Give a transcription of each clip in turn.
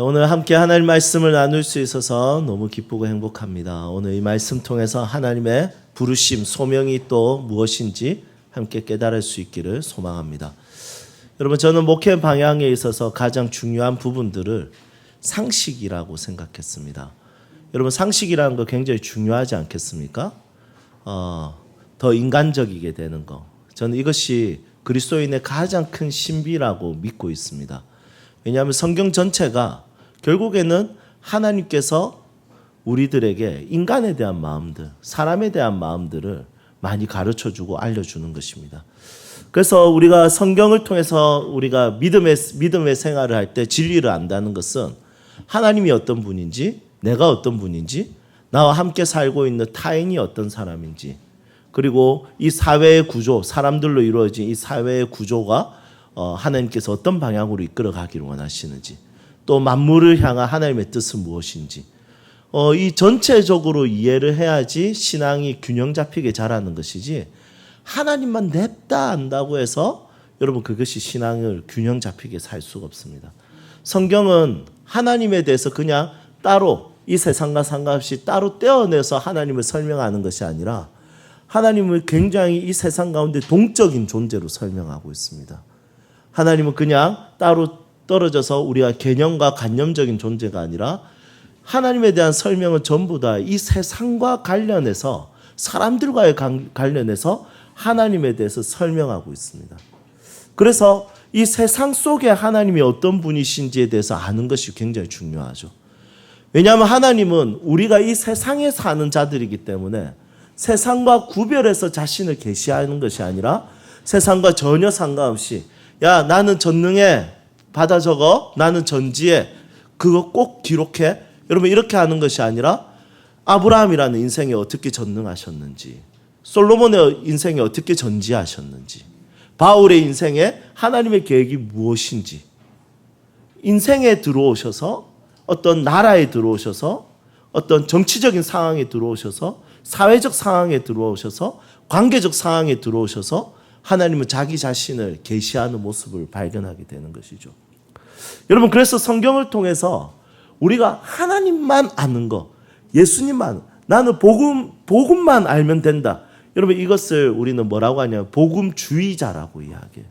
오늘 함께 하나님 말씀을 나눌 수 있어서 너무 기쁘고 행복합니다. 오늘 이 말씀 통해서 하나님의 부르심, 소명이 또 무엇인지 함께 깨달을 수 있기를 소망합니다. 여러분, 저는 목회 방향에 있어서 가장 중요한 부분들을 상식이라고 생각했습니다. 여러분, 상식이라는 거 굉장히 중요하지 않겠습니까? 더 인간적이게 되는 거. 저는 이것이 그리스도인의 가장 큰 신비라고 믿고 있습니다. 왜냐하면 성경 전체가 결국에는 하나님께서 우리들에게 인간에 대한 마음들, 사람에 대한 마음들을 많이 가르쳐주고 알려주는 것입니다. 그래서 우리가 성경을 통해서 우리가 믿음의 생활을 할 때 진리를 안다는 것은 하나님이 어떤 분인지, 내가 어떤 분인지, 나와 함께 살고 있는 타인이 어떤 사람인지, 그리고 이 사회의 구조, 사람들로 이루어진 이 사회의 구조가 하나님께서 어떤 방향으로 이끌어 가기를 원하시는지, 또 만물을 향한 하나님의 뜻은 무엇인지, 이 전체적으로 이해를 해야지 신앙이 균형 잡히게 자라는 것이지, 하나님만 냅다 안다고 해서 여러분 그것이 신앙을 균형 잡히게 살 수가 없습니다. 성경은 하나님에 대해서 그냥 따로 이 세상과 상관없이 따로 떼어내서 하나님을 설명하는 것이 아니라 하나님을 굉장히 이 세상 가운데 동적인 존재로 설명하고 있습니다. 하나님은 그냥 따로 떨어져서 우리가 개념과 관념적인 존재가 아니라 하나님에 대한 설명은 전부 다 이 세상과 관련해서, 사람들과의 관련해서 하나님에 대해서 설명하고 있습니다. 그래서 이 세상 속에 하나님이 어떤 분이신지에 대해서 아는 것이 굉장히 중요하죠. 왜냐하면 하나님은 우리가 이 세상에 사는 자들이기 때문에 세상과 구별해서 자신을 계시하는 것이 아니라 세상과 전혀 상관없이, 야, 나는 전능해, 받아 적어, 나는 전지해, 그거 꼭 기록해, 여러분 이렇게 하는 것이 아니라 아브라함이라는 인생에 어떻게 전능하셨는지, 솔로몬의 인생에 어떻게 전지하셨는지, 바울의 인생에 하나님의 계획이 무엇인지, 인생에 들어오셔서 어떤 나라에 들어오셔서 어떤 정치적인 상황에 들어오셔서 사회적 상황에 들어오셔서 관계적 상황에 들어오셔서 하나님은 자기 자신을 계시하는 모습을 발견하게 되는 것이죠. 여러분, 그래서 성경을 통해서 우리가 하나님만 아는 거, 예수님만, 나는 복음만 알면 된다. 여러분, 이것을 우리는 뭐라고 하냐면 복음주의자라고 이야기해요.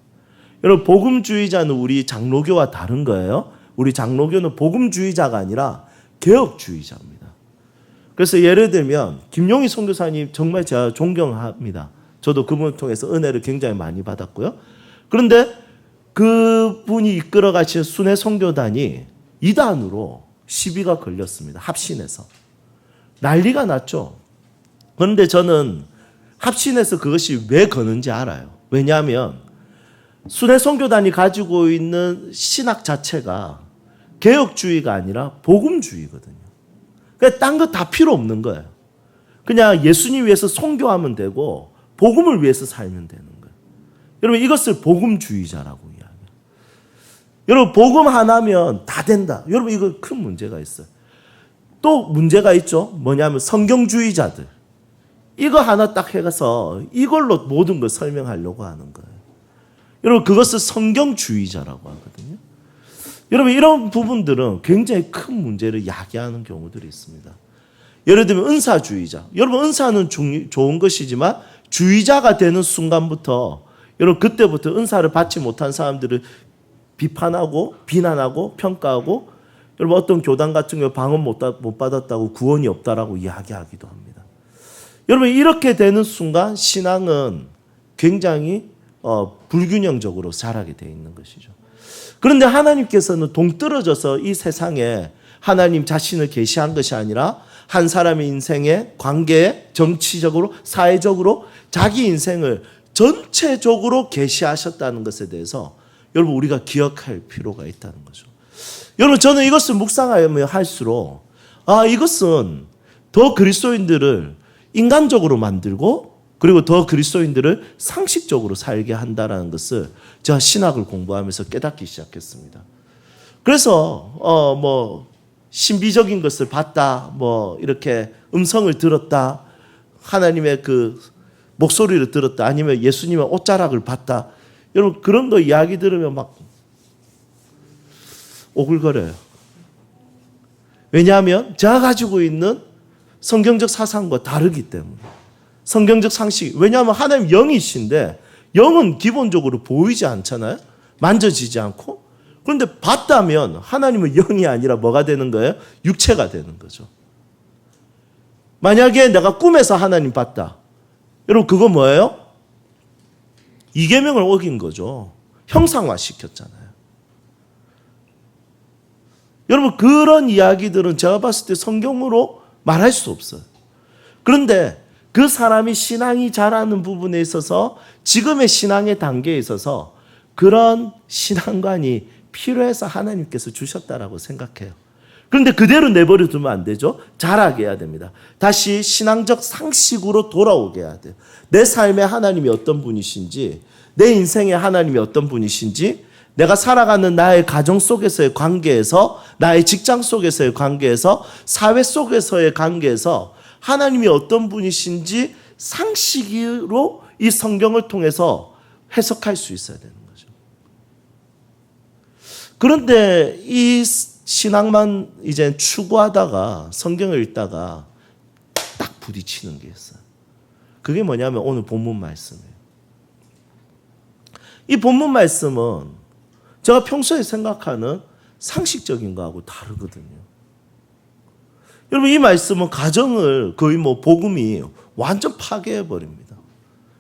여러분, 복음주의자는 우리 장로교와 다른 거예요. 우리 장로교는 복음주의자가 아니라 개혁주의자입니다. 그래서 예를 들면 김용희 선교사님 정말 제가 존경합니다. 저도 그분을 통해서 은혜를 굉장히 많이 받았고요. 그런데 그분이 이끌어 가신 순회 선교단이 이단으로 시비가 걸렸습니다. 합신해서. 난리가 났죠. 그런데 저는 합신해서 그것이 왜 거는지 알아요. 왜냐하면 순회 선교단이 가지고 있는 신학 자체가 개혁주의가 아니라 복음주의거든요. 그러니까 딴 거 다 필요 없는 거예요. 그냥 예수님 위해서 선교하면 되고 복음을 위해서 살면 되는 거예요. 여러분, 이것을 복음주의자라고 이야기해요. 여러분, 복음 하나면 다 된다. 여러분, 이거 큰 문제가 있어요. 또 문제가 있죠. 뭐냐면 성경주의자들. 이거 하나 딱 해가서 이걸로 모든 걸 설명하려고 하는 거예요. 여러분, 그것을 성경주의자라고 하거든요. 여러분, 이런 부분들은 굉장히 큰 문제를 야기하는 경우들이 있습니다. 예를 들면 은사주의자. 여러분, 은사는 좋은 것이지만 주의자가 되는 순간부터, 여러분, 그때부터 은사를 받지 못한 사람들을 비판하고 비난하고 평가하고, 여러분, 어떤 교단 같은 경우 방언 못 받았다고 구원이 없다라고 이야기하기도 합니다. 여러분, 이렇게 되는 순간 신앙은 굉장히 불균형적으로 자라게 되어 있는 것이죠. 그런데 하나님께서는 동떨어져서 이 세상에 하나님 자신을 계시한 것이 아니라 한 사람의 인생의 관계에 정치적으로, 사회적으로 자기 인생을 전체적으로 계시하셨다는 것에 대해서 여러분, 우리가 기억할 필요가 있다는 거죠. 여러분, 저는 이것을 묵상하면 할수록 이것은 더 그리스도인들을 인간적으로 만들고, 그리고 더 그리스도인들을 상식적으로 살게 한다는 것을 제가 신학을 공부하면서 깨닫기 시작했습니다. 그래서 신비적인 것을 봤다, 이렇게 음성을 들었다, 하나님의 그 목소리를 들었다, 아니면 예수님의 옷자락을 봤다, 여러분, 그런 거 이야기 들으면 막 오글거려요. 왜냐하면 제가 가지고 있는 성경적 사상과 다르기 때문에. 성경적 상식. 왜냐하면 하나님 영이신데 영은 기본적으로 보이지 않잖아요. 만져지지 않고. 그런데 봤다면 하나님은 영이 아니라 뭐가 되는 거예요? 육체가 되는 거죠. 만약에 내가 꿈에서 하나님 봤다. 여러분 그거 뭐예요? 이계명을 어긴 거죠. 형상화시켰잖아요. 여러분 그런 이야기들은 제가 봤을 때 성경으로 말할 수 없어요. 그런데 그 사람이 신앙이 자라는 부분에 있어서 지금의 신앙의 단계에 있어서 그런 신앙관이 필요해서 하나님께서 주셨다라고 생각해요. 그런데 그대로 내버려 두면 안 되죠. 자라게 해야 됩니다. 다시 신앙적 상식으로 돌아오게 해야 돼요. 내 삶에 하나님이 어떤 분이신지, 내 인생에 하나님이 어떤 분이신지, 내가 살아가는 나의 가정 속에서의 관계에서, 나의 직장 속에서의 관계에서, 사회 속에서의 관계에서 하나님이 어떤 분이신지 상식으로 이 성경을 통해서 해석할 수 있어야 되는 거죠. 그런데 이 신앙만 이제 추구하다가 성경을 읽다가 딱 부딪히는 게 있어요. 그게 뭐냐면 오늘 본문 말씀이에요. 이 본문 말씀은 제가 평소에 생각하는 상식적인 거하고 다르거든요. 여러분 이 말씀은 가정을 거의 복음이 완전 파괴해 버립니다.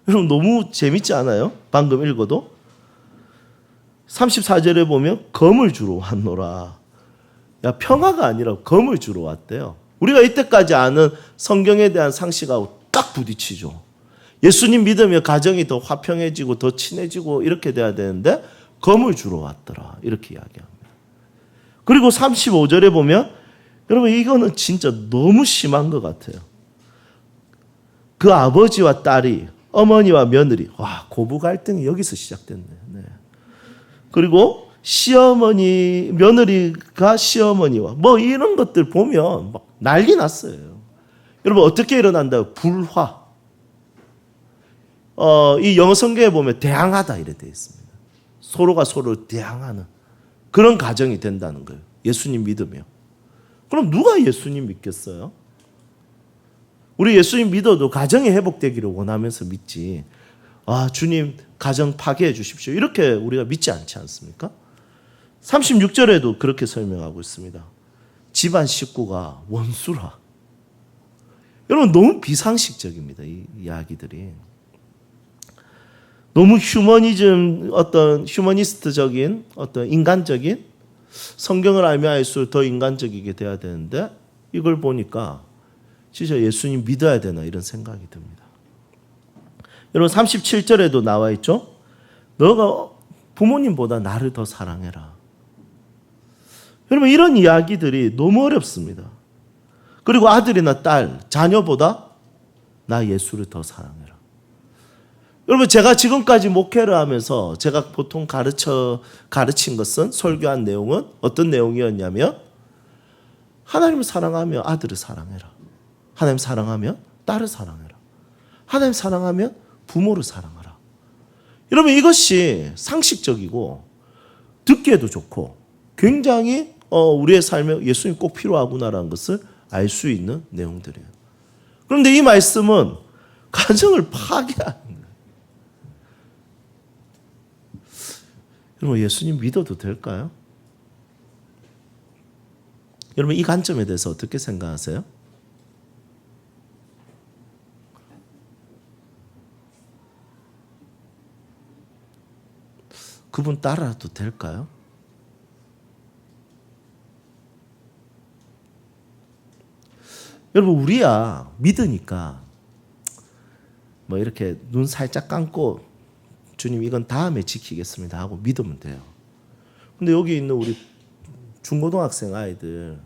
여러분 너무 재밌지 않아요? 방금 읽어도 34절에 보면 검을 주러 왔노라. 야 평화가 아니라 검을 주러 왔대요. 우리가 이때까지 아는 성경에 대한 상식하고 딱 부딪히죠. 예수님 믿으면 가정이 더 화평해지고 더 친해지고 이렇게 돼야 되는데 검을 주러 왔더라. 이렇게 이야기합니다. 그리고 35절에 보면 여러분 이거는 진짜 너무 심한 것 같아요. 그 아버지와 딸이 어머니와 며느리 고부 갈등이 여기서 시작됐네. 네. 그리고 시어머니 며느리가 시어머니와 이런 것들 보면 막 난리 났어요. 여러분 어떻게 일어난다고? 불화. 이 영어 성경에 보면 대항하다 이래 되어 있습니다. 서로가 서로를 대항하는 그런 가정이 된다는 거예요. 예수님 믿으며. 그럼 누가 예수님 믿겠어요? 우리 예수님 믿어도 가정이 회복되기를 원하면서 믿지. 주님 가정 파괴해 주십시오. 이렇게 우리가 믿지 않지 않습니까? 36절에도 그렇게 설명하고 있습니다. 집안 식구가 원수라. 여러분 너무 비상식적입니다. 이 이야기들이. 너무 휴머니스트적인 인간적인 성경을 알면 알수록 더 인간적이게 돼야 되는데 이걸 보니까 진짜 예수님 믿어야 되나 이런 생각이 듭니다. 여러분 37절에도 나와 있죠. 너가 부모님보다 나를 더 사랑해라. 여러분 이런 이야기들이 너무 어렵습니다. 그리고 아들이나 딸, 자녀보다 나 예수를 더 사랑해라. 여러분 제가 지금까지 목회를 하면서 제가 보통 가르친 것은 설교한 내용은 어떤 내용이었냐면 하나님을 사랑하며 아들을 사랑해라. 하나님 사랑하면 딸을 사랑해라. 하나님 사랑하면 부모를 사랑하라. 여러분 이것이 상식적이고 듣기에도 좋고 굉장히 우리의 삶에 예수님 꼭 필요하구나라는 것을 알 수 있는 내용들이에요. 그런데 이 말씀은 가정을 파괴하는 거예요. 여러분 예수님 믿어도 될까요? 여러분 이 관점에 대해서 어떻게 생각하세요? 그분 따라도 될까요? 여러분 우리야 믿으니까 이렇게 눈 살짝 감고 주님 이건 다음에 지키겠습니다 하고 믿으면 돼요. 근데 여기 있는 우리 중고등학생 아이들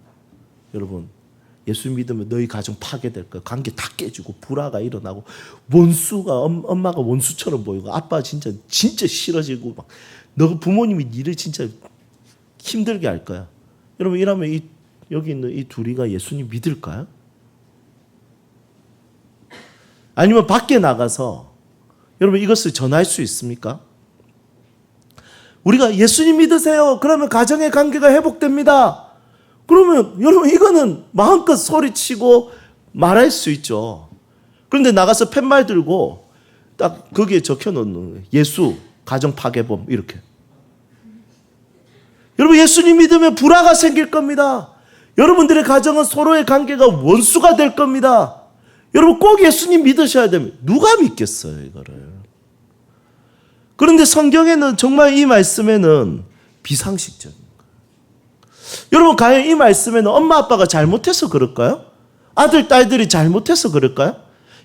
여러분 예수 믿으면 너희 가정 파괴될 거야. 관계 다 깨지고 불화가 일어나고 원수가 엄마가 원수처럼 보이고 아빠 진짜 싫어지고 막 너 부모님이 니를 진짜 힘들게 할 거야. 여러분 이러면 여기 있는 이 둘이가 예수님 믿을까요? 아니면 밖에 나가서 여러분 이것을 전할 수 있습니까? 우리가 예수님 믿으세요. 그러면 가정의 관계가 회복됩니다. 그러면 여러분 이거는 마음껏 소리치고 말할 수 있죠. 그런데 나가서 팻말 들고 딱 거기에 적혀놓는 거예요. 예수, 가정파괴범 이렇게. 여러분 예수님 믿으면 불화가 생길 겁니다. 여러분들의 가정은 서로의 관계가 원수가 될 겁니다. 여러분 꼭 예수님 믿으셔야 됩니다. 누가 믿겠어요 이거를. 그런데 성경에는 정말 이 말씀에는 비상식적인 거예요. 여러분 과연 이 말씀에는 엄마 아빠가 잘못해서 그럴까요? 아들 딸들이 잘못해서 그럴까요?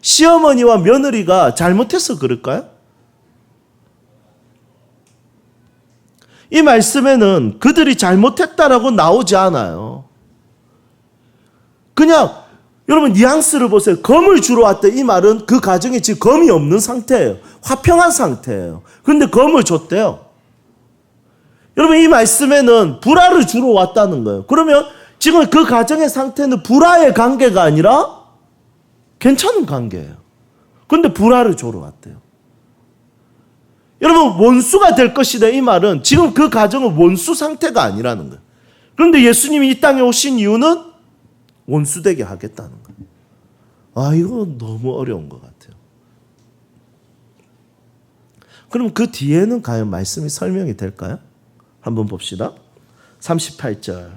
시어머니와 며느리가 잘못해서 그럴까요? 이 말씀에는 그들이 잘못했다라고 나오지 않아요. 그냥 여러분 뉘앙스를 보세요. 검을 주러 왔다. 이 말은 그 가정에 지금 검이 없는 상태예요. 화평한 상태예요. 그런데 검을 줬대요. 여러분 이 말씀에는 불화를 주러 왔다는 거예요. 그러면 지금 그 가정의 상태는 불화의 관계가 아니라 괜찮은 관계예요. 그런데 불화를 주러 왔대요. 여러분 원수가 될 것이다 이 말은 지금 그 가정은 원수 상태가 아니라는 거예요. 그런데 예수님이 이 땅에 오신 이유는 원수되게 하겠다는 거예요. 아 이거 너무 어려운 것 같아요. 그럼 그 뒤에는 과연 말씀이 설명이 될까요? 한번 봅시다. 38절.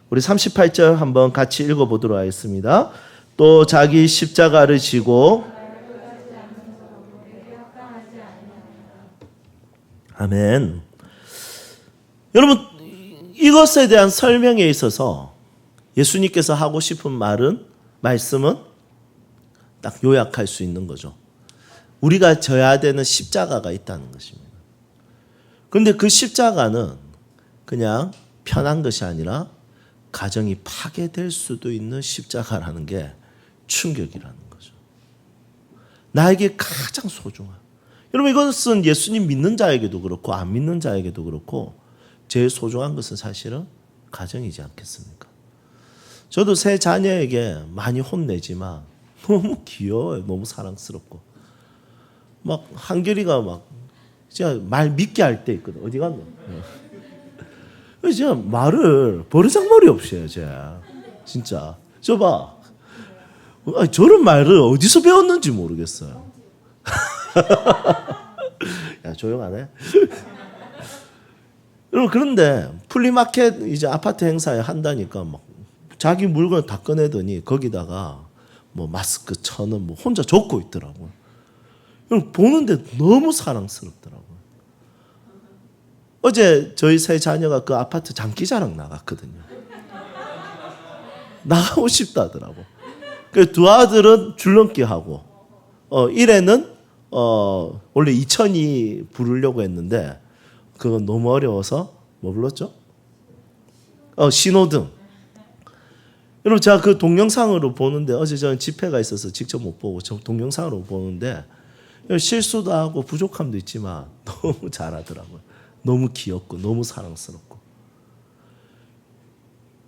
우리 38절 한번 같이 읽어보도록 하겠습니다. 또 자기 십자가를 지고 아멘. 여러분 이것에 대한 설명에 있어서 예수님께서 하고 싶은 말씀은 딱 요약할 수 있는 거죠. 우리가 져야 되는 십자가가 있다는 것입니다. 그런데 그 십자가는 그냥 편한 것이 아니라 가정이 파괴될 수도 있는 십자가라는 게 충격이라는 거죠. 나에게 가장 소중한. 여러분 이것은 예수님 믿는 자에게도 그렇고 안 믿는 자에게도 그렇고 제일 소중한 것은 사실은 가정이지 않겠습니까? 저도 새 자녀에게 많이 혼내지만 너무 귀여워요. 너무 사랑스럽고. 막 한결이가 막 진짜 말 믿게 할 때 있거든. 어디 갔노? 진짜 말을 버르장머리 없이 해요. 제가. 진짜. 저 봐. 저런 말을 어디서 배웠는지 모르겠어요. 야 조용하네. 여러분 그런데 플리마켓 이제 아파트 행사에 한다니까 막 자기 물건 다 꺼내더니 거기다가 뭐 마스크 1,000원 뭐 혼자 적고 있더라고요. 여러분 보는데 너무 사랑스럽더라고요. 어제 저희 세 자녀가 그 아파트 장기자랑 나갔거든요. 나가고 싶다더라고. 그 두 아들은 줄넘기 하고, 1애는 원래 2,000이 부르려고 했는데 그건 너무 어려워서 뭐 불렀죠? 신호등. 여러분 제가 그 동영상으로 보는데 어제 저는 집회가 있어서 직접 못 보고 저 동영상으로 보는데 실수도 하고 부족함도 있지만 너무 잘하더라고요. 너무 귀엽고 너무 사랑스럽고.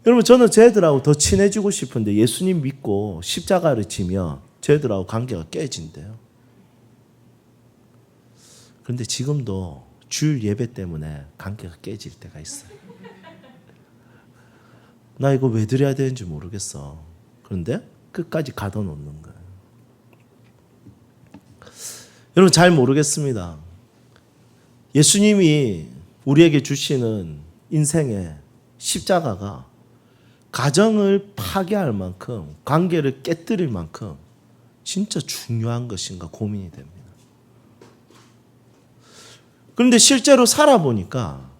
여러분 저는 쟤들하고 더 친해지고 싶은데 예수님 믿고 십자가를 지면 쟤들하고 관계가 깨진대요. 그런데 지금도 주일 예배 때문에 관계가 깨질 때가 있어요. 나 이거 왜 드려야 되는지 모르겠어. 그런데 끝까지 가둬놓는 거예요. 여러분 잘 모르겠습니다. 예수님이 우리에게 주시는 인생의 십자가가 가정을 파괴할 만큼 관계를 깨뜨릴 만큼 진짜 중요한 것인가 고민이 됩니다. 그런데 실제로 살아보니까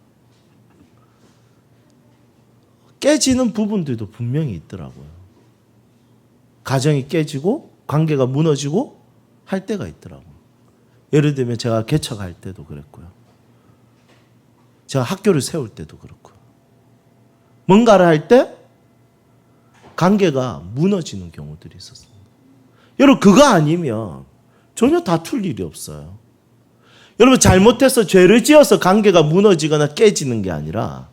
깨지는 부분들도 분명히 있더라고요. 가정이 깨지고 관계가 무너지고 할 때가 있더라고요. 예를 들면 제가 개척할 때도 그랬고요. 제가 학교를 세울 때도 그렇고요. 뭔가를 할 때 관계가 무너지는 경우들이 있었습니다. 여러분 그거 아니면 전혀 다툴 일이 없어요. 여러분 잘못해서 죄를 지어서 관계가 무너지거나 깨지는 게 아니라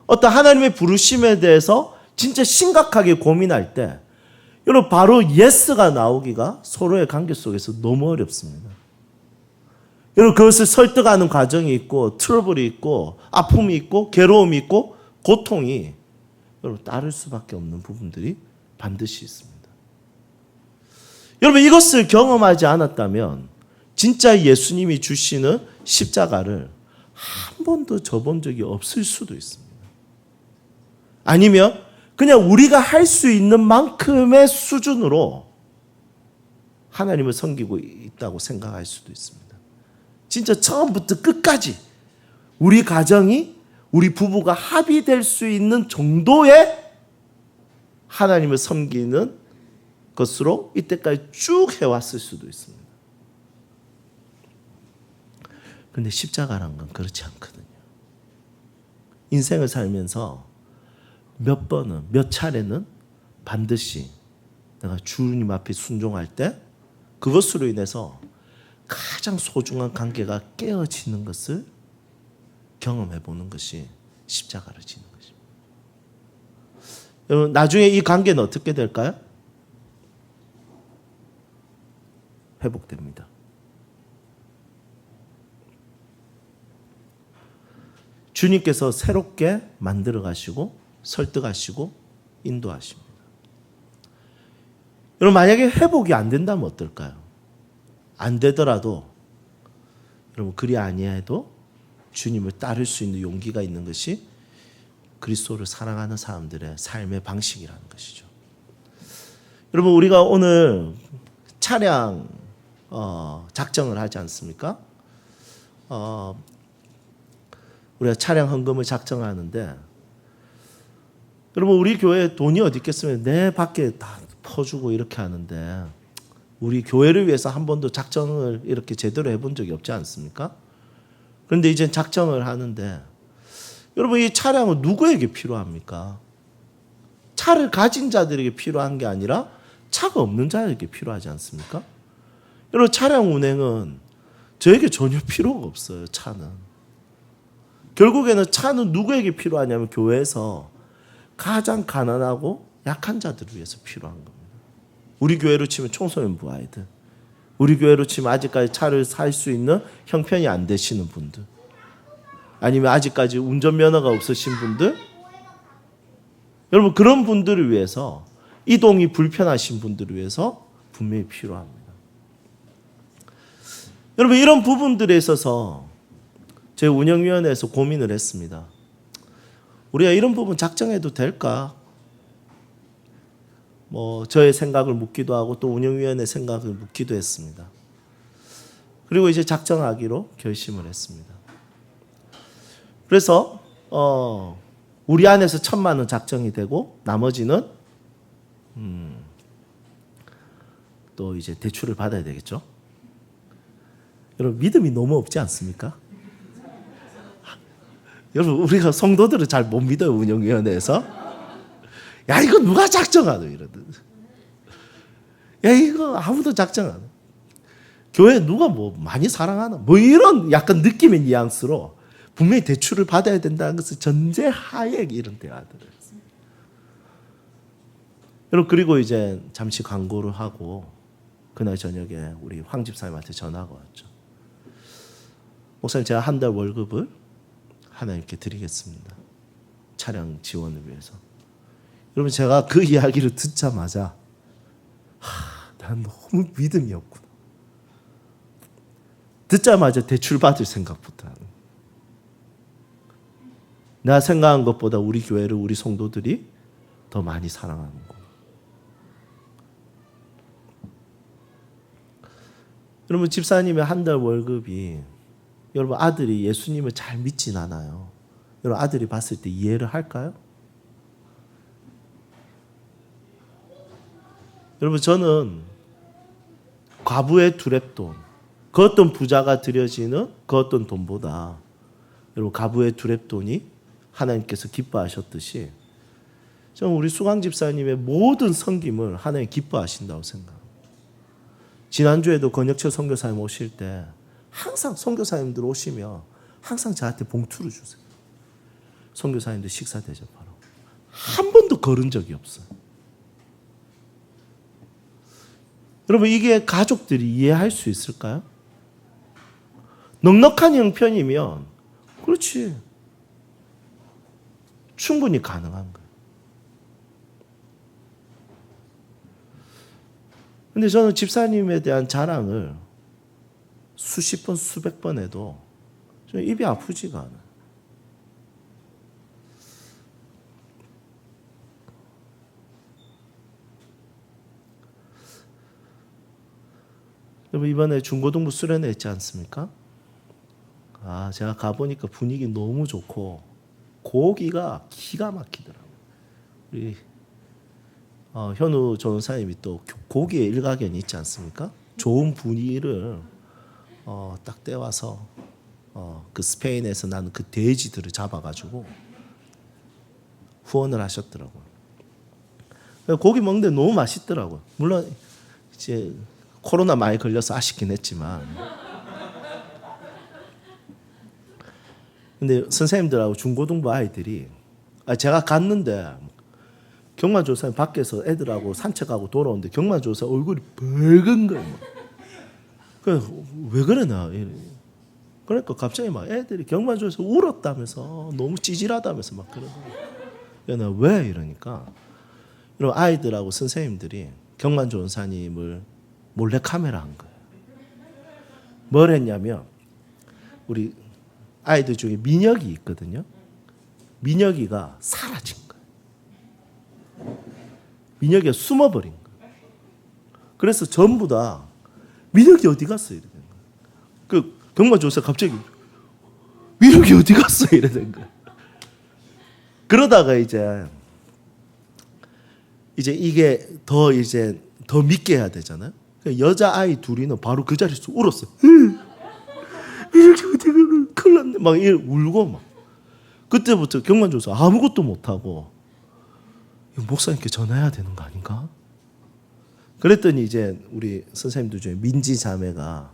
어떤 하나님의 부르심에 대해서 진짜 심각하게 고민할 때 여러분 바로 예스가 나오기가 서로의 관계 속에서 너무 어렵습니다. 여러분 그것을 설득하는 과정이 있고 트러블이 있고 아픔이 있고 괴로움이 있고 고통이 여러분 따를 수밖에 없는 부분들이 반드시 있습니다. 여러분 이것을 경험하지 않았다면 진짜 예수님이 주시는 십자가를 한 번도 져본 적이 없을 수도 있습니다. 아니면 그냥 우리가 할 수 있는 만큼의 수준으로 하나님을 섬기고 있다고 생각할 수도 있습니다. 진짜 처음부터 끝까지 우리 가정이 우리 부부가 합의될 수 있는 정도의 하나님을 섬기는 것으로 이때까지 쭉 해왔을 수도 있습니다. 그런데 십자가란 건 그렇지 않거든요. 인생을 살면서 몇 번은, 몇 차례는 반드시 내가 주님 앞에 순종할 때 그것으로 인해서 가장 소중한 관계가 깨어지는 것을 경험해 보는 것이 십자가를 지는 것입니다. 여러분 나중에 이 관계는 어떻게 될까요? 회복됩니다. 주님께서 새롭게 만들어 가시고 설득하시고 인도하십니다. 여러분 만약에 회복이 안 된다면 어떨까요? 안 되더라도 여러분 그리 아니해도 주님을 따를 수 있는 용기가 있는 것이 그리스도를 사랑하는 사람들의 삶의 방식이라는 것이죠. 여러분 우리가 오늘 차량 작정을 하지 않습니까? 우리가 차량 헌금을 작정하는데 여러분 우리 교회에 돈이 어디 있겠으면 내 밖에 다 퍼주고 이렇게 하는데 우리 교회를 위해서 한 번도 작정을 이렇게 제대로 해본 적이 없지 않습니까? 그런데 이제 작정을 하는데 여러분 이 차량은 누구에게 필요합니까? 차를 가진 자들에게 필요한 게 아니라 차가 없는 자에게 필요하지 않습니까? 여러분 차량 운행은 저에게 전혀 필요가 없어요. 차는. 결국에는 차는 누구에게 필요하냐면 교회에서 가장 가난하고 약한 자들을 위해서 필요한 겁니다. 우리 교회로 치면 청소년부 아이들, 우리 교회로 치면 아직까지 차를 살 수 있는 형편이 안 되시는 분들, 아니면 아직까지 운전면허가 없으신 분들, 여러분 그런 분들을 위해서 이동이 불편하신 분들을 위해서 분명히 필요합니다. 여러분 이런 부분들에 있어서 저희 운영위원회에서 고민을 했습니다. 우리가 이런 부분 작정해도 될까? 저의 생각을 묻기도 하고 또 운영위원회 생각을 묻기도 했습니다. 그리고 이제 작정하기로 결심을 했습니다. 그래서 우리 안에서 1,000만 원 작정이 되고 나머지는 또 이제 대출을 받아야 되겠죠. 여러분 믿음이 너무 없지 않습니까? 여러분 우리가 성도들을 잘 못 믿어요. 운영위원회에서 야 이거 누가 작정하노 이러든 야 이거 아무도 작정 안 해. 교회 누가 많이 사랑하나 이런 약간 느낌의 뉘앙스로 분명히 대출을 받아야 된다는 것을 전제하에 이런 대화들을 했습니다. 여러분 그리고 이제 잠시 광고를 하고 그날 저녁에 우리 황 집사님한테 전화가 왔죠. 목사님 제가 한 달 월급을 하나님께 드리겠습니다. 차량 지원을 위해서. 여러분 제가 그 이야기를 듣자마자 난 너무 믿음이 없구나. 듣자마자 대출 받을 생각부터 하는. 내가 생각한 것보다 우리 교회를 우리 성도들이 더 많이 사랑하는구나. 여러분 집사님의 한 달 월급이 여러분 아들이 예수님을 잘 믿진 않아요. 여러분 아들이 봤을 때 이해를 할까요? 여러분 저는 과부의 두렙돈, 그 어떤 부자가 드려지는 그 어떤 돈보다 여러분 과부의 두렙돈이 하나님께서 기뻐하셨듯이 저는 우리 수강 집사님의 모든 섬김을 하나님 기뻐하신다고 생각합니다. 지난주에도 권혁철 선교사님 오실 때 항상 선교사님들 오시면 항상 저한테 봉투를 주세요. 선교사님들 식사 대접하러. 한 번도 거른 적이 없어요. 여러분 이게 가족들이 이해할 수 있을까요? 넉넉한 형편이면 그렇지. 충분히 가능한 거예요. 근데 저는 집사님에 대한 자랑을 수십 번, 수백 번 해도 좀 입이 아프지가 않아요. 여러분, 이번에 중고등부 수련회 했지 않습니까? 제가 가보니까 분위기 너무 좋고 고기가 기가 막히더라고요. 우리 현우 전사님이 또 고기에 일가견이 있지 않습니까? 좋은 분위기를 딱 떼와서 그 스페인에서 나는 그 돼지들을 잡아가지고 후원을 하셨더라고요. 고기 먹는데 너무 맛있더라고요. 물론 이제 코로나 많이 걸려서 아쉽긴 했지만, 근데 선생님들하고 중고등부 아이들이 제가 갔는데 경마조사 밖에서 애들하고 산책하고 돌아오는데 경마조사 얼굴이 붉은 거예요. 왜 그러나? 그러니까 갑자기 막 애들이 경마조사 울었다면서 너무 찌질하다면서 막 그러고. 나 왜 이러니까 이런 아이들하고 선생님들이 경만조사님을 몰래 카메라 한 거예요. 뭘 했냐면 우리 아이들 중에 민혁이 있거든요. 민혁이가 사라진 거예요. 민혁이가 숨어버린 거예요. 그래서 전부 다 민혁이 어디 갔어? 이래 된 거예요. 그 경마조사 갑자기 민혁이 어디 갔어? 이래 된 거예요. 그러다가 이제 이게 더 믿게 해야 되잖아요. 여자 아이 둘이는 바로 그 자리에서 울었어요. 이렇게 어떻게 큰일 났네. 막 울고 막. 그때부터 경만조사 아무것도 못하고 목사님께 전화해야 되는 거 아닌가? 그랬더니 이제 우리 선생님들 중에 민지 자매가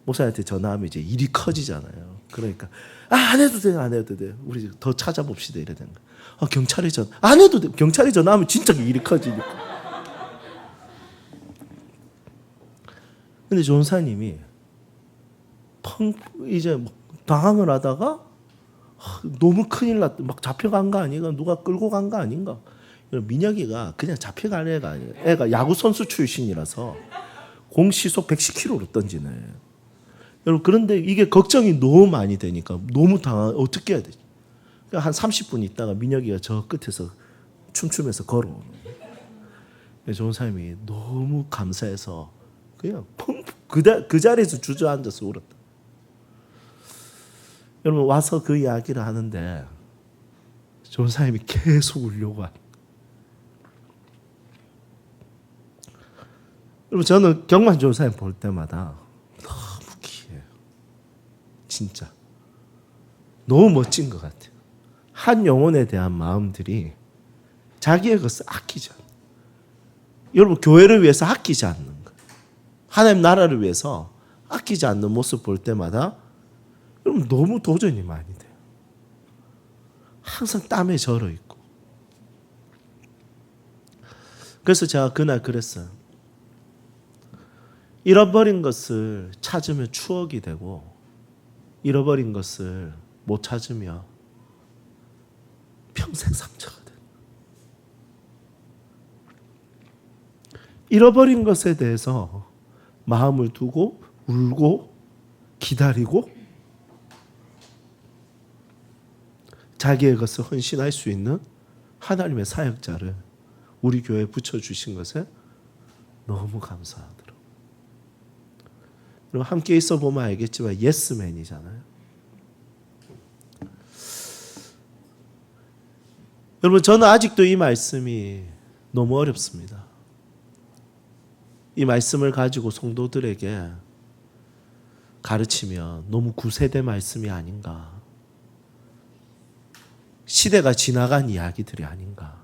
목사님한테 전화하면 이제 일이 커지잖아요. 그러니까 안 해도 돼, 안 해도 돼. 우리 더 찾아봅시다 이래 된 거야. 경찰에 안 해도 돼. 경찰에 전화하면 진짜 일이 커지니까. 근데 전사님이 이제 당황을 하다가 너무 큰일 났다. 막 잡혀간 거 아닌가? 누가 끌고 간 거 아닌가? 민혁이가 그냥 잡혀간 애가 아니에요. 애가 야구 선수 출신이라서 공 시속 110km로 던지네. 여러분, 그런데 이게 걱정이 너무 많이 되니까 너무 어떻게 해야 되지? 그러니까 한 30분 있다가 민혁이가 저 끝에서 춤추면서 걸어오는 거예요. 전사님이 너무 감사해서 그냥 그 자리에서 주저앉아서 울었다. 여러분, 와서 그 이야기를 하는데 전사님이 계속 울려고 하는. 여러분, 저는 경만 전사님 볼 때마다 너무 귀해요. 진짜 너무 멋진 것 같아요. 한 영혼에 대한 마음들이 자기의 것을 아끼지 않는. 여러분, 교회를 위해서 아끼지 않는 것, 하나님 나라를 위해서 아끼지 않는 모습 볼 때마다 여러분 너무 도전이 많이 돼요. 항상 땀에 절어 있고. 그래서 제가 그날 그랬어요. 잃어버린 것을 찾으면 추억이 되고 잃어버린 것을 못 찾으면 평생 상처가 돼요. 잃어버린 것에 대해서 마음을 두고 울고 기다리고 자기의 것을 헌신할 수 있는 하나님의 사역자를 우리 교회에 붙여주신 것에 너무 감사하더라고요. 여러분, 함께 있어 보면 알겠지만 예스맨이잖아요. 여러분, 저는 아직도 이 말씀이 너무 어렵습니다. 이 말씀을 가지고 성도들에게 가르치면 너무 구세대 말씀이 아닌가. 시대가 지나간 이야기들이 아닌가.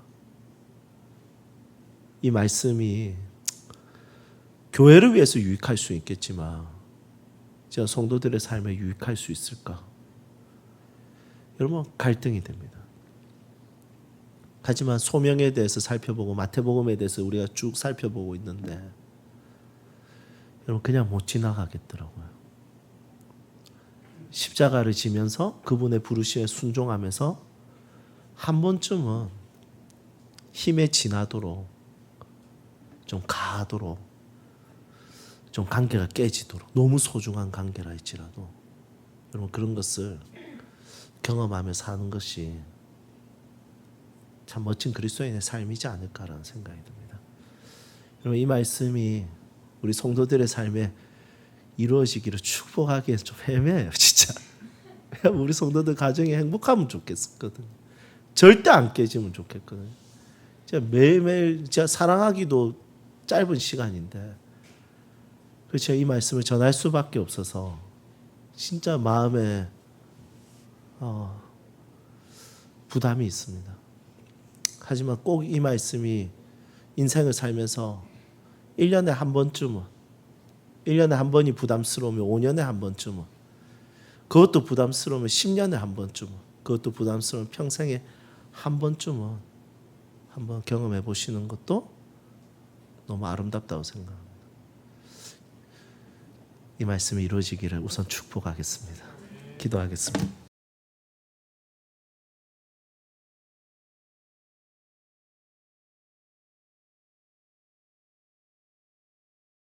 이 말씀이 교회를 위해서 유익할 수 있겠지만 진짜 성도들의 삶에 유익할 수 있을까? 여러분, 갈등이 됩니다. 하지만 소명에 대해서 살펴보고 마태복음에 대해서 우리가 쭉 살펴보고 있는데 여러분, 그냥 못 지나가겠더라고요. 십자가를 지면서 그분의 부르심에 순종하면서 한 번쯤은 힘에 지나도록 좀 가도록 좀 관계가 깨지도록, 너무 소중한 관계라 할지라도 여러분 그런 것을 경험하며 사는 것이 참 멋진 그리스도인의 삶이지 않을까라는 생각이 듭니다. 여러분 이 말씀이 우리 성도들의 삶에 이루어지기를 축복하기에 좀 애매해요, 진짜. 우리 성도들 가정이 행복하면 좋겠거든. 절대 안 깨지면 좋겠거든. 진짜 매일매일 진짜 사랑하기도 짧은 시간인데, 그렇죠. 이 말씀을 전할 수밖에 없어서 진짜 마음에 부담이 있습니다. 하지만 꼭 이 말씀이 인생을 살면서 1년에 한 번쯤은, 1년에 한 번이 부담스러우면 5년에 한 번쯤은, 그것도 부담스러우면 10년에 한 번쯤은, 그것도 부담스러우면 평생에 한 번쯤은 한번 경험해 보시는 것도 너무 아름답다고 생각합니다. 이 말씀이 이루어지기를 우선 축복하겠습니다. 기도하겠습니다.